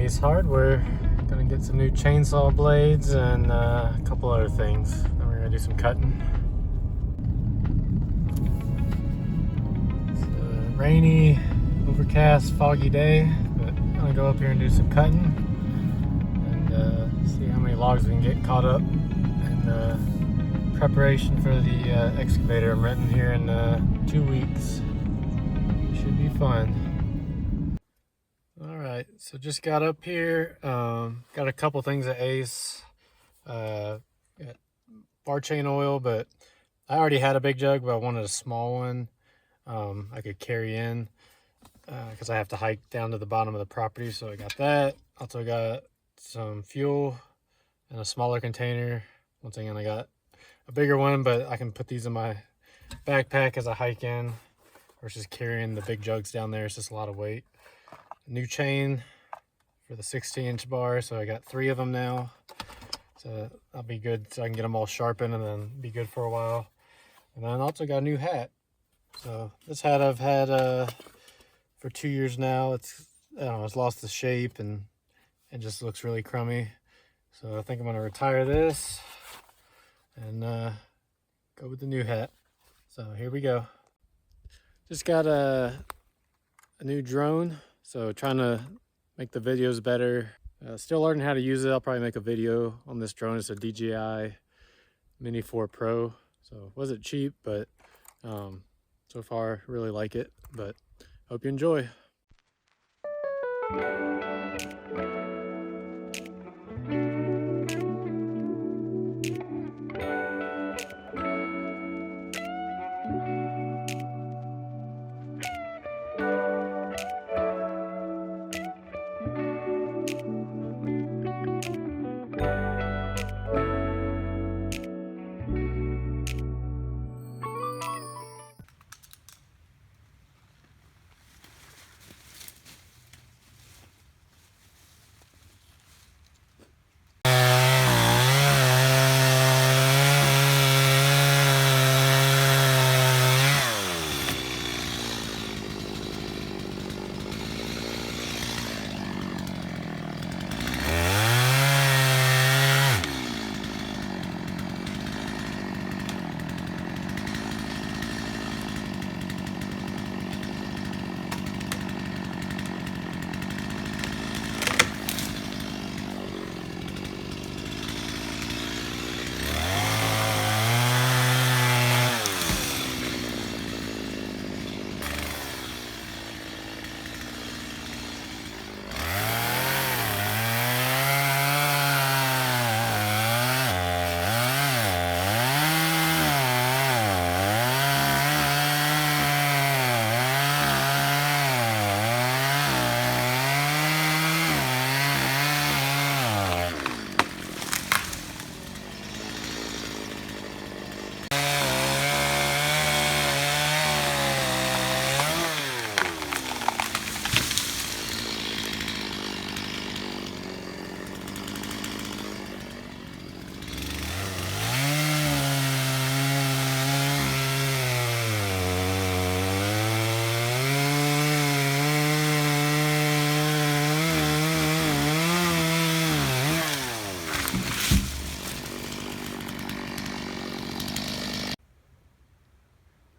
Ace Hardware. Gonna get some new chainsaw blades and a couple other things. Then we're gonna do some cutting. It's a rainy, overcast, foggy day, but I'm gonna go up here and do some cutting and see how many logs we can get caught up in preparation for the excavator I'm renting here in 2 weeks. Should be fun. Alright, so just got up here, got a couple things at Ace, got bar chain oil, but I already had a big jug, but I wanted a small one I could carry in, because I have to hike down to the bottom of the property, so I got that. Also got some fuel and a smaller container. Once again, I got a bigger one, but I can put these in my backpack as I hike in, versus carrying the big jugs down there. It's just a lot of weight. New chain for the 16-inch bar, so I got 3 of them now, so that'll be good, so I can get them all sharpened and then be good for a while. And then I also got a new hat. So this hat I've had for 2 years now. It's, I don't know, it's lost the shape and it just looks really crummy, so I think I'm going to retire this and go with the new hat. So here we go. Just got a new drone, so trying to make the videos better. Still learning how to use it. I'll probably make a video on this drone. It's a DJI Mini 4 Pro. So wasn't cheap, but so far really like it. But hope you enjoy.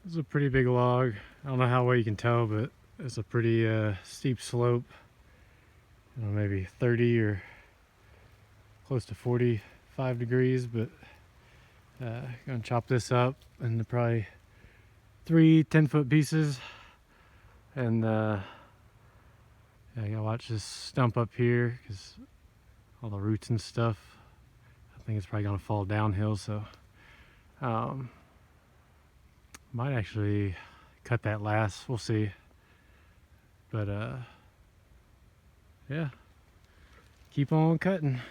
This is a pretty big log. I don't know how well you can tell, but it's a pretty steep slope. I don't know, maybe 30 or close to 45 degrees, but gonna chop this up into probably 3 10-foot pieces. And yeah, I gotta watch this stump up here because all the roots and stuff. I think it's probably gonna fall downhill, so might actually cut that last, we'll see. But yeah, keep on cutting.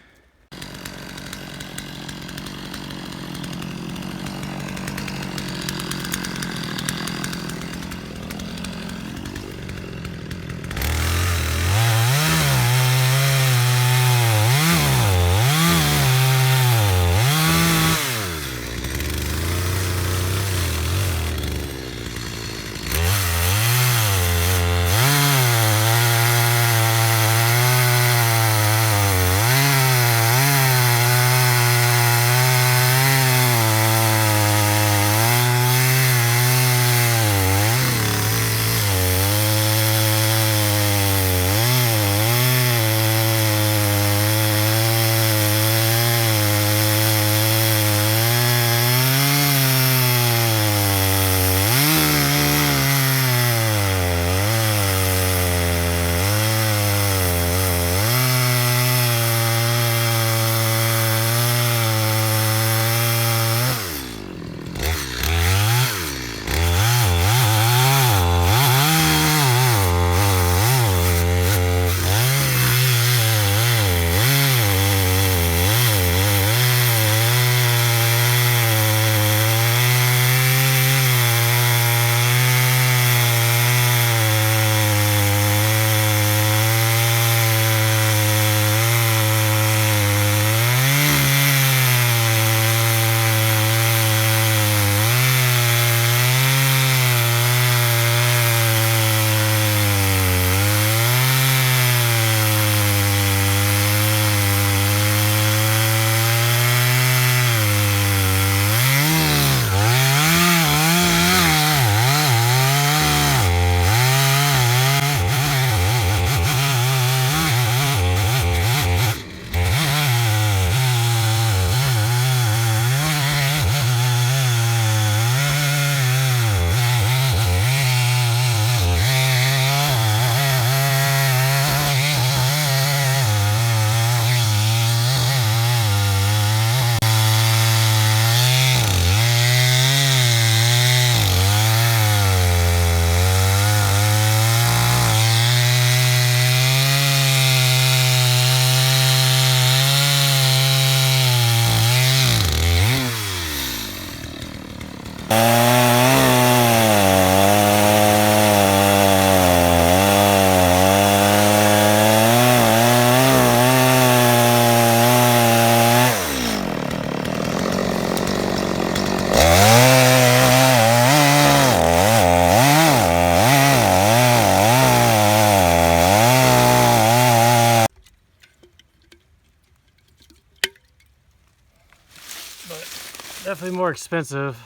definitely more expensive.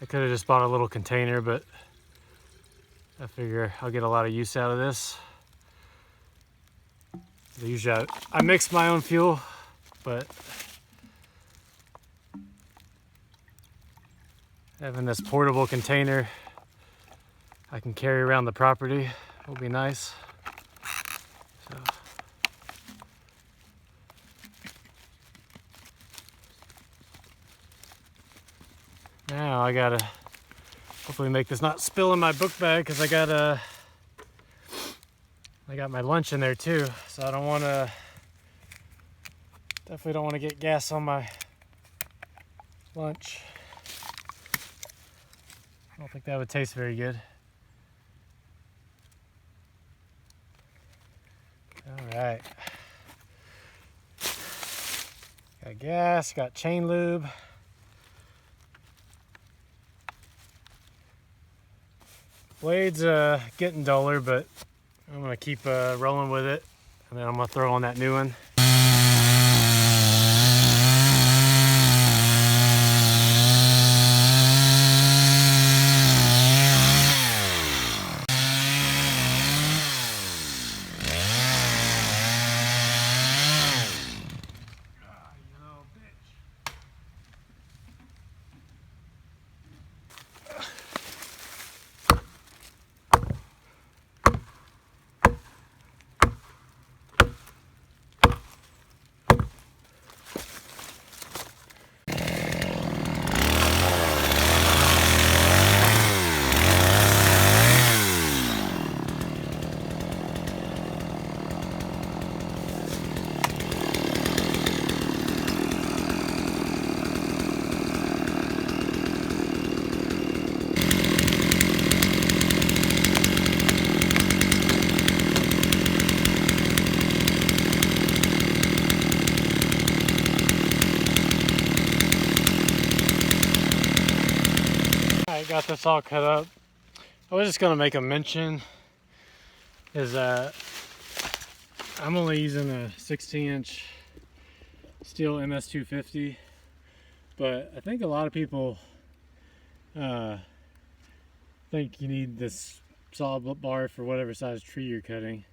I could have just bought a little container, but I figure I'll get a lot of use out of this. Usually I mix my own fuel, but having this portable container I can carry around the property will be nice. So. Now I gotta hopefully make this not spill in my book bag, because I got my lunch in there too, so I don't want to, definitely don't want to get gas on my lunch. I don't think that would taste very good. All right. Got gas, got chain lube. Blade's getting duller, but I'm gonna keep rolling with it, and then I'm gonna throw on that new one. Got this all cut up. I was just gonna make a mention is that I'm only using a 16-inch Stihl MS250, but I think a lot of people think you need this saw bar for whatever size tree you're cutting.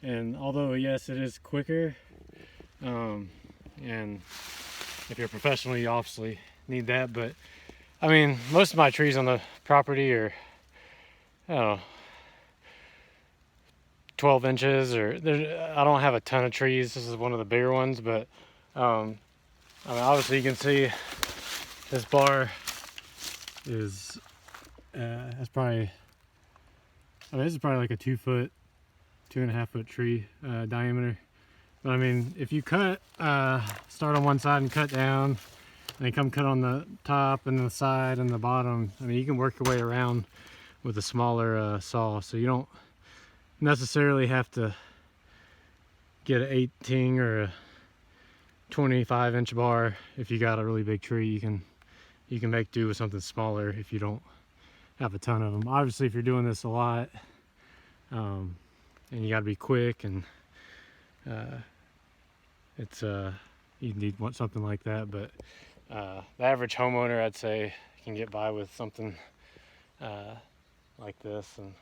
And although yes, it is quicker, and if you're professional, you obviously need that, but I mean, most of my trees on the property are, I don't know, 12 inches, or I don't have a ton of trees. This is one of the bigger ones, but I mean, obviously you can see this bar is, it's probably, I mean, this is probably like a 2 foot, 2.5 foot tree diameter. But I mean, if you cut, start on one side and cut down, and then come cut on the top and the side and the bottom, I mean, you can work your way around with a smaller saw, so you don't necessarily have to get an 18 or a 25-inch bar. If you got a really big tree, you can make do with something smaller if you don't have a ton of them. Obviously, if you're doing this a lot, and you got to be quick, and it's you want something like that, but the average homeowner, I'd say, can get by with something like this. And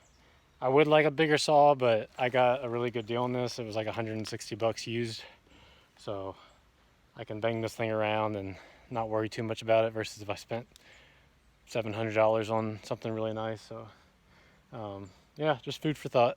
I would like a bigger saw, but I got a really good deal on this. It was like 160 bucks used, so I can bang this thing around and not worry too much about it, versus if I spent $700 on something really nice. So yeah, just food for thought.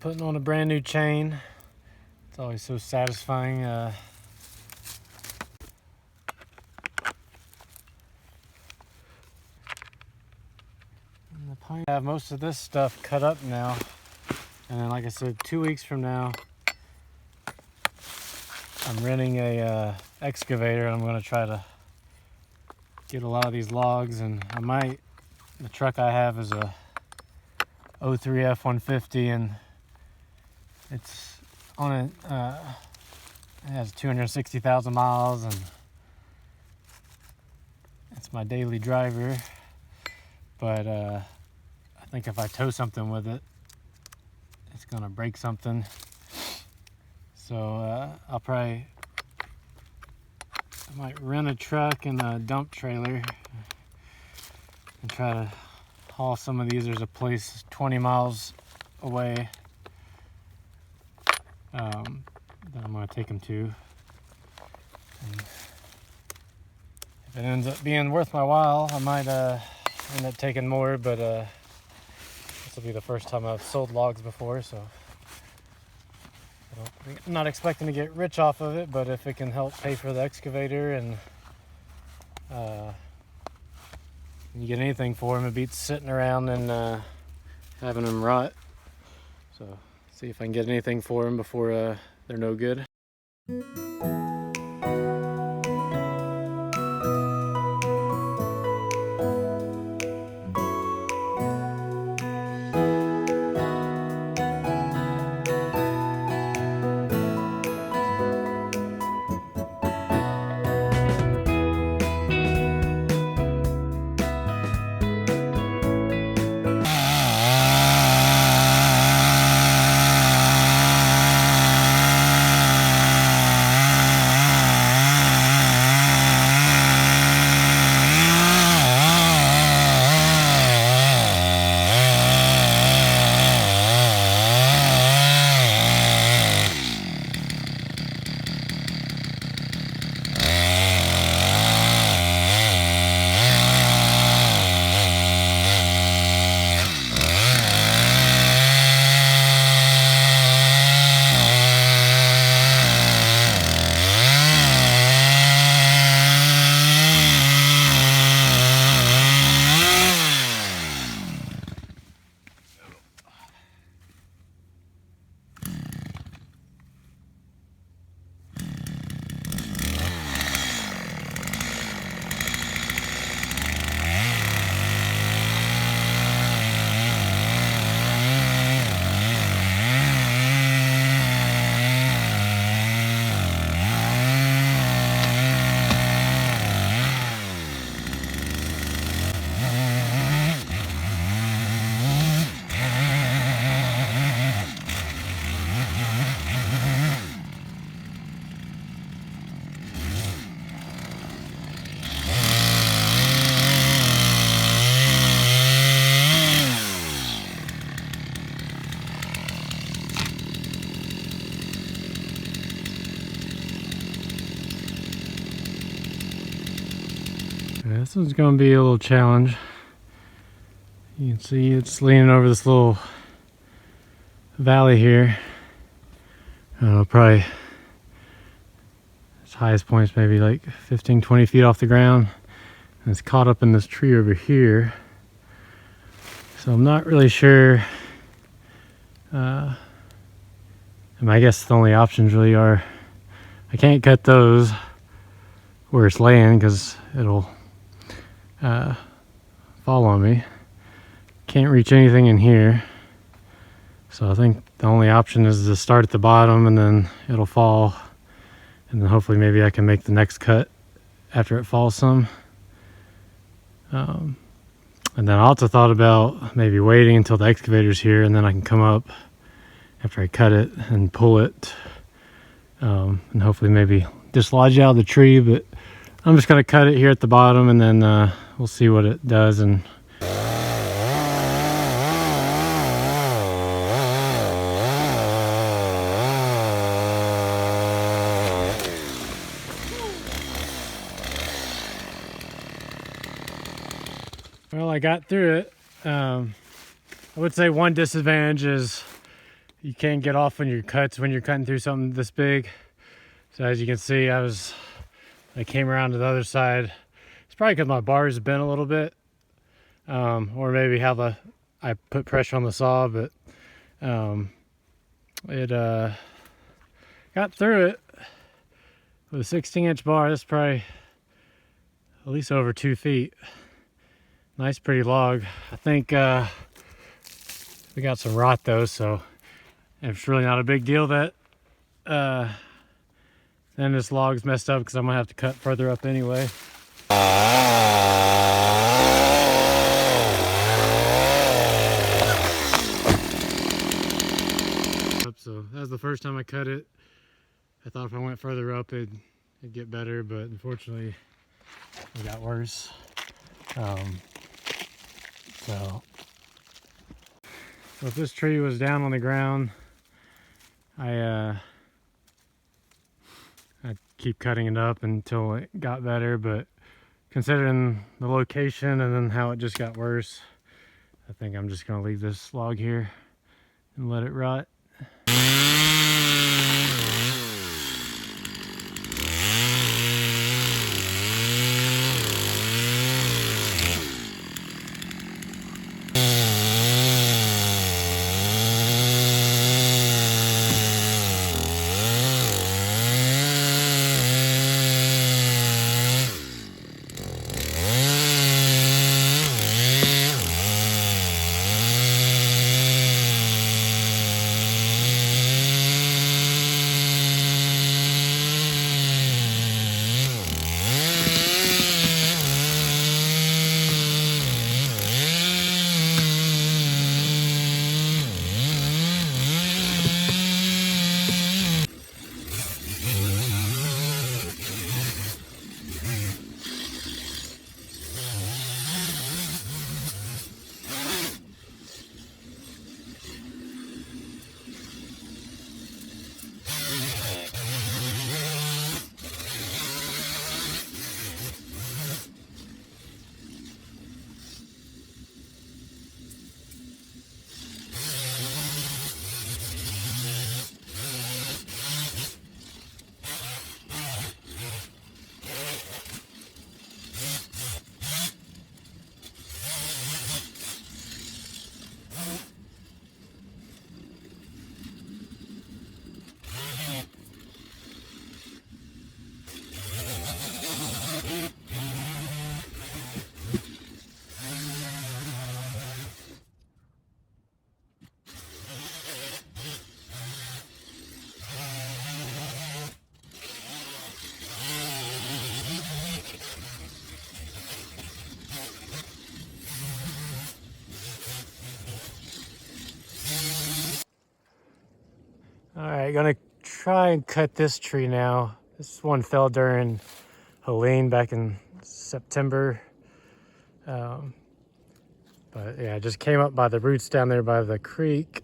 putting on a brand new chain. It's always so satisfying. I have most of this stuff cut up now, and then like I said, 2 weeks from now I'm renting a excavator, and I'm going to try to get a lot of these logs. And I might, the truck I have is a 03 F-150, and it's on it has 260,000 miles, and it's my daily driver. But I think if I tow something with it, it's gonna break something. So I might rent a truck and a dump trailer and try to haul some of these. There's a place 20 miles away that I'm gonna take them to. And if it ends up being worth my while, I might end up taking more, but this will be the first time I've sold logs before, so I'm not expecting to get rich off of it, but if it can help pay for the excavator and you get anything for them, it beats sitting around and having them rot. So see if I can get anything for them before they're no good. This one's going to be a little challenge. You can see it's leaning over this little valley here. Probably its highest point's maybe like 15-20 feet off the ground. And it's caught up in this tree over here. So I'm not really sure. I guess the only options really are, I can't cut those where it's laying because it'll fall on me. Can't reach anything in here, so I think the only option is to start at the bottom and then it'll fall, and then hopefully maybe I can make the next cut after it falls some. And then I also thought about maybe waiting until the excavator's here, and then I can come up after I cut it and pull it, and hopefully maybe dislodge it out of the tree. But I'm just going to cut it here at the bottom, and then we'll see what it does. And well, I got through it. I would say one disadvantage is you can't get off on your cuts when you're cutting through something this big. So as you can see, I came around to the other side. It's probably because my bars bent a little bit, or maybe how I put pressure on the saw, but it got through it with a 16-inch bar. That's probably at least over 2 feet. Nice, pretty log. I think we got some rot though, so it's really not a big deal that then this log's messed up, because I'm gonna have to cut further up anyway. So that was the first time I cut it. I thought if I went further up it'd get better, but unfortunately it got worse. So if this tree was down on the ground, I'd keep cutting it up until it got better, but considering the location and then how it just got worse, I think I'm just gonna leave this log here and let it rot. All right, gonna try and cut this tree now. This one fell during Helene back in September. But yeah, it just came up by the roots down there by the creek.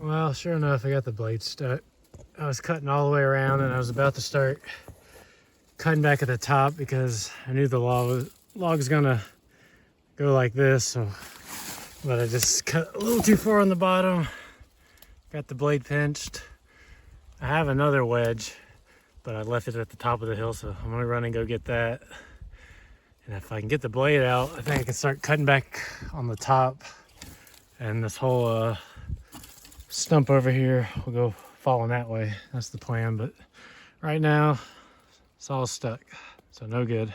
Well, sure enough, I got the blade stuck. I was cutting all the way around and I was about to start cutting back at the top because I knew the log was gonna go like this. So, but I just cut a little too far on the bottom. Got the blade pinched. I have another wedge, but I left it at the top of the hill, so I'm gonna run and go get that. And if I can get the blade out, I think I can start cutting back on the top, and this whole stump over here will go falling that way. That's the plan, but right now it's all stuck, so no good.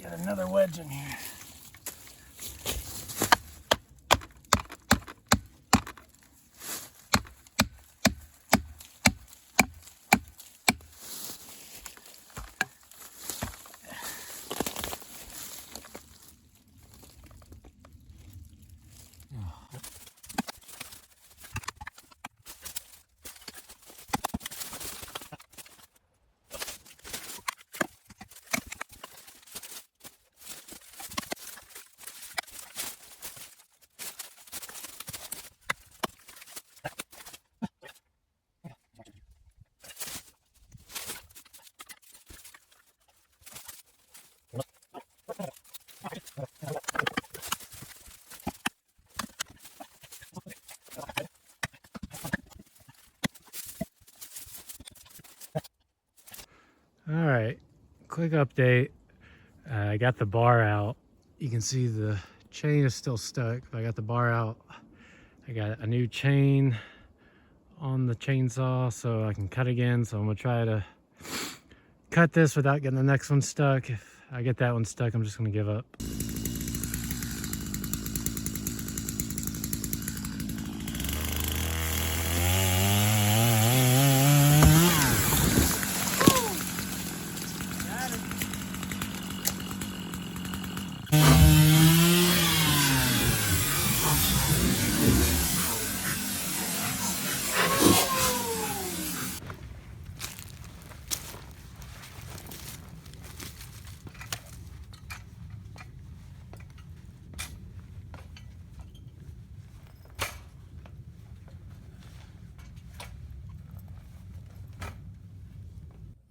Got another wedge in here. All right, quick update. I got the bar out. You can see the chain is still stuck, but I got the bar out. I got a new chain on the chainsaw so I can cut again. So I'm gonna try to cut this without getting the next one stuck. If I get that one stuck, I'm just gonna give up.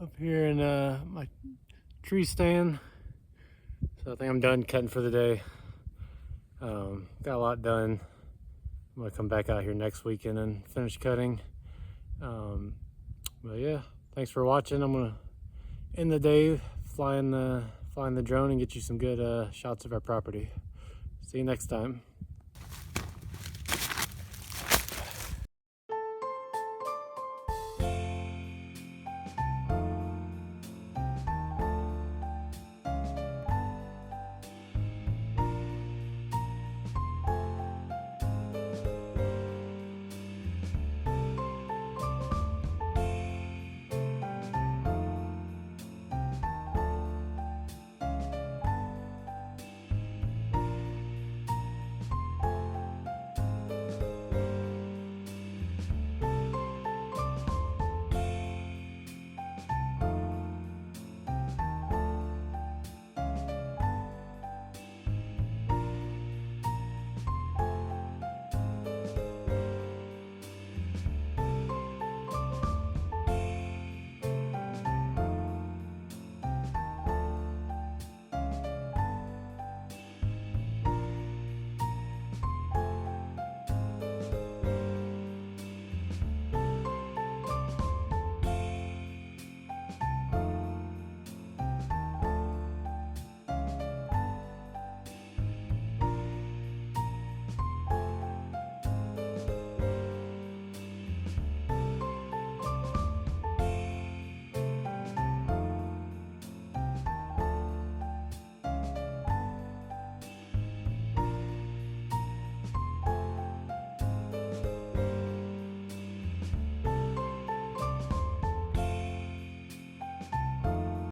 Up here in my tree stand. So I think I'm done cutting for the day. Got a lot done. I'm gonna come back out here next weekend and finish cutting. But yeah, thanks for watching. I'm gonna end the day flying the drone and get you some good shots of our property. See you next time.